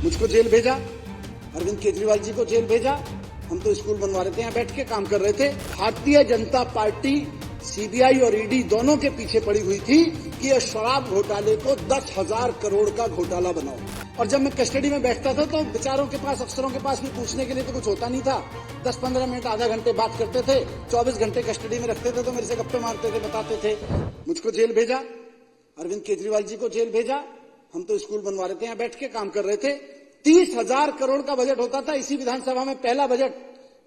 मुझको जेल भेजा, अरविंद केजरीवाल जी को जेल भेजा। हम तो स्कूल बनवा रहे थे, यहाँ बैठ के काम कर रहे थे। भारतीय जनता पार्टी सीबीआई और ईडी दोनों के पीछे पड़ी हुई थी कि ये शराब घोटाले को 10,000 करोड़ का घोटाला बनाओ। और जब मैं कस्टडी में बैठता था तो बेचारों के पास, अफसरों के पास भी पूछने के लिए तो कुछ होता नहीं था। 10-15 मिनट, आधा घंटे बात करते थे। 24 घंटे कस्टडी में रखते थे तो मेरे से गप्पे मारते थे, बताते थे। मुझको जेल भेजा, अरविंद केजरीवाल जी को जेल भेजा। हम तो स्कूल बनवा रहे थे, यहाँ बैठ के काम कर रहे थे। 30,000 करोड़ का बजट होता था। इसी विधानसभा में पहला बजट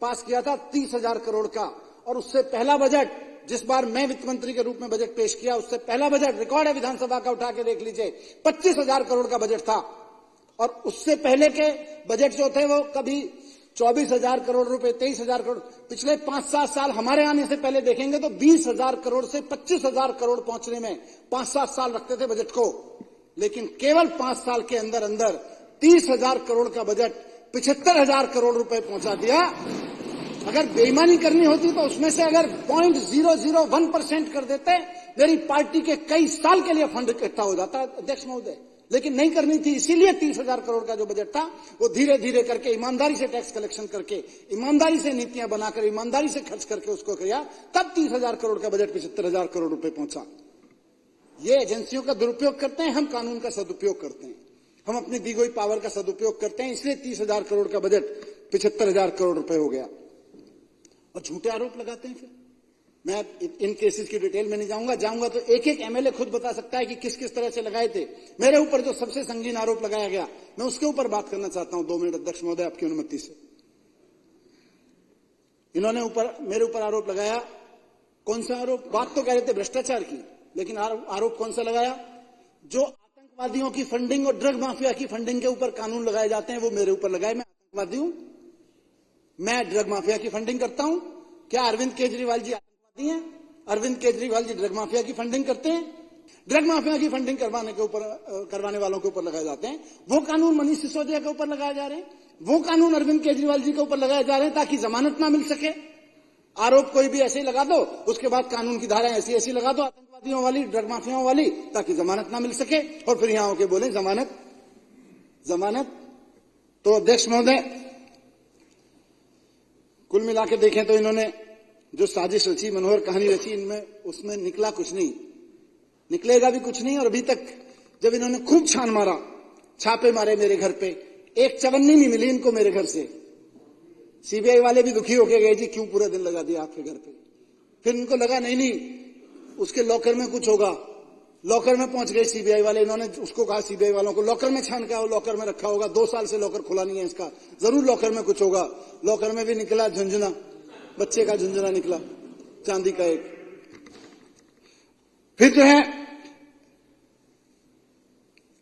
पास किया था 30,000 करोड़ का। और उससे पहला बजट, जिस बार मैं वित्त मंत्री के रूप में बजट पेश किया, उससे पहला बजट, रिकॉर्ड है विधानसभा का, उठा के देख लीजिए, 25,000 करोड़ का बजट था। और उससे पहले के बजट जो थे वो कभी 24,000 करोड़ रुपए, 23,000 करोड़। पिछले 5-7 साल हमारे आने से पहले देखेंगे तो 20,000 करोड़ से 25,000 करोड़ पहुंचने में 5-7 साल रखते थे बजट को। लेकिन केवल 5 साल के अंदर अंदर 30,000 करोड़ का बजट 75,000 करोड़ रुपए पहुंचा दिया। अगर बेईमानी करनी होती तो उसमें से अगर 0.001% कर देते, मेरी पार्टी के कई साल के लिए फंड इकट्ठा हो जाता, अध्यक्ष महोदय। लेकिन नहीं करनी थी, इसीलिए 30,000 करोड़ का जो बजट था वो धीरे धीरे करके, ईमानदारी से टैक्स कलेक्शन करके, ईमानदारी से नीतियां बनाकर, ईमानदारी से खर्च करके उसको किया। तब 30,000 करोड़ का बजट 75,000 करोड़ रुपए पहुंचा। ये एजेंसियों का दुरुपयोग करते हैं, हम कानून का सदुपयोग करते हैं। हम अपनी दी गई पावर का सदुपयोग करते हैं, इसलिए 30,000 करोड़ का बजट 75,000 करोड़ रुपए हो गया। और झूठे आरोप लगाते हैं। फिर मैं इन केसेस की डिटेल में नहीं जाऊंगा तो एक एक एमएलए खुद बता सकता है कि किस किस तरह से लगाए थे। मेरे ऊपर जो सबसे संगीन आरोप लगाया गया, मैं उसके ऊपर बात करना चाहता हूं 2 मिनट, अध्यक्ष महोदय, आपकी अनुमति से। इन्होंने मेरे ऊपर आरोप लगाया। कौन सा आरोप? बात तो कह रहे थे भ्रष्टाचार की, लेकिन आरोप कौन सा लगाया? जो आतंकवादियों की फंडिंग और ड्रग माफिया की फंडिंग के ऊपर कानून लगाए जाते हैं, वो मेरे ऊपर लगाए। मैं आतंकवादी हूं? मैं ड्रग माफिया की फंडिंग करता हूं? क्या अरविंद केजरीवाल जी आतंकवादी हैं? अरविंद केजरीवाल जी ड्रग माफिया की फंडिंग करते हैं? ड्रग माफिया की फंडिंग करवाने वालों के ऊपर लगाए जाते हैं। वो कानून मनीष सिसोदिया के ऊपर लगाए जा रहे हैं, वो कानून अरविंद केजरीवाल जी के ऊपर लगाए जा रहे हैं ताकि जमानत ना मिल सके। आरोप कोई भी ऐसे ही लगा दो, उसके बाद कानून की धाराएं ऐसी ऐसी लगा दो, आतंकवादियों वाली, ड्रग माफियाओं वाली, ताकि जमानत ना मिल सके। और फिर यहां होकर बोले जमानत। तो अध्यक्ष महोदय, कुल मिला के देखें तो इन्होंने जो साजिश रची, मनोहर कहानी रची, इनमें उसमें निकला कुछ नहीं, निकलेगा भी कुछ नहीं। और अभी तक जब इन्होंने खूब छान मारा, छापे मारे मेरे घर पे, एक चवन्नी नहीं मिली इनको मेरे घर से। सीबीआई वाले भी दुखी होके गए, जी क्यों पूरा दिन लगा दिया आपके घर पे। फिर इनको लगा नहीं उसके लॉकर में कुछ होगा। लॉकर में पहुंच गए सीबीआई वाले। इन्होंने उसको कहा सीबीआई वालों को, लॉकर में छान के आओ, लॉकर में रखा होगा, 2 साल से लॉकर खुला नहीं है इसका, जरूर लॉकर में कुछ होगा। लॉकर में भी निकला झुंझुना, बच्चे का झुंझुना निकला, चांदी का एक। फिर जो है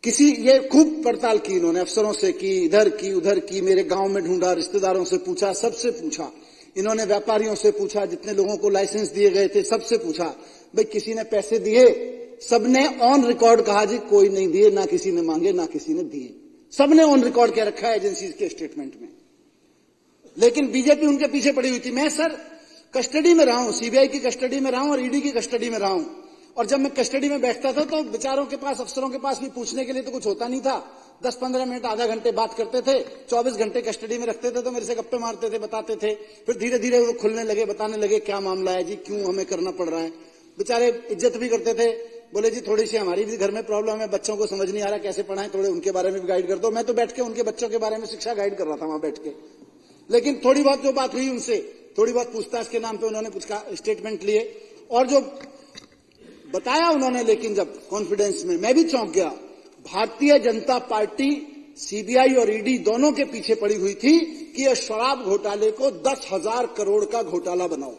ये खूब पड़ताल की इन्होंने, अफसरों से की, इधर की उधर की, मेरे गांव में ढूंढा, रिश्तेदारों से पूछा, सबसे पूछा। इन्होंने व्यापारियों से पूछा, जितने लोगों को लाइसेंस दिए गए थे सबसे पूछा, भाई किसी ने पैसे दिए? सबने ऑन रिकॉर्ड कहा जी कोई नहीं दिए, ना किसी ने मांगे ना किसी ने दिए। सबने ऑन रिकॉर्ड क्या रखा है एजेंसीज के स्टेटमेंट में। लेकिन बीजेपी उनके पीछे पड़ी हुई थी। मैं सर कस्टडी में रहा हूं, सीबीआई की कस्टडी में रहा हूं और ईडी की कस्टडी में रहा हूं। और जब मैं कस्टडी में बैठता था तो बेचारों के पास, अफसरों के पास भी पूछने के लिए तो कुछ होता नहीं था। 10-15 मिनट, आधा घंटे बात करते थे। 24 घंटे कस्टडी में रखते थे तो मेरे से गप्पे मारते थे, बताते थे। फिर धीरे धीरे वो खुलने लगे, बताने लगे क्या मामला है जी, क्यों हमें करना पड़ रहा है। बेचारे इज्जत भी करते थे, बोले जी थोड़ी सी हमारी भी घर में प्रॉब्लम है, बच्चों को समझ नहीं आ रहा कैसे पढ़ाएं, थोड़े उनके बारे में भी गाइड कर दो। मैं तो बैठ के उनके बच्चों के बारे में शिक्षा गाइड कर रहा था वहां बैठ के। लेकिन थोड़ी बहुत जो बात हुई उनसे, थोड़ी बहुत पूछताछ के नाम पे उन्होंने कुछ स्टेटमेंट लिए और जो बताया उन्होंने, लेकिन जब कॉन्फिडेंस में, मैं भी चौंक गया। भारतीय जनता पार्टी सीबीआई और ईडी दोनों के पीछे पड़ी हुई थी कि यह शराब घोटाले को 10,000 करोड़ का घोटाला बनाओ।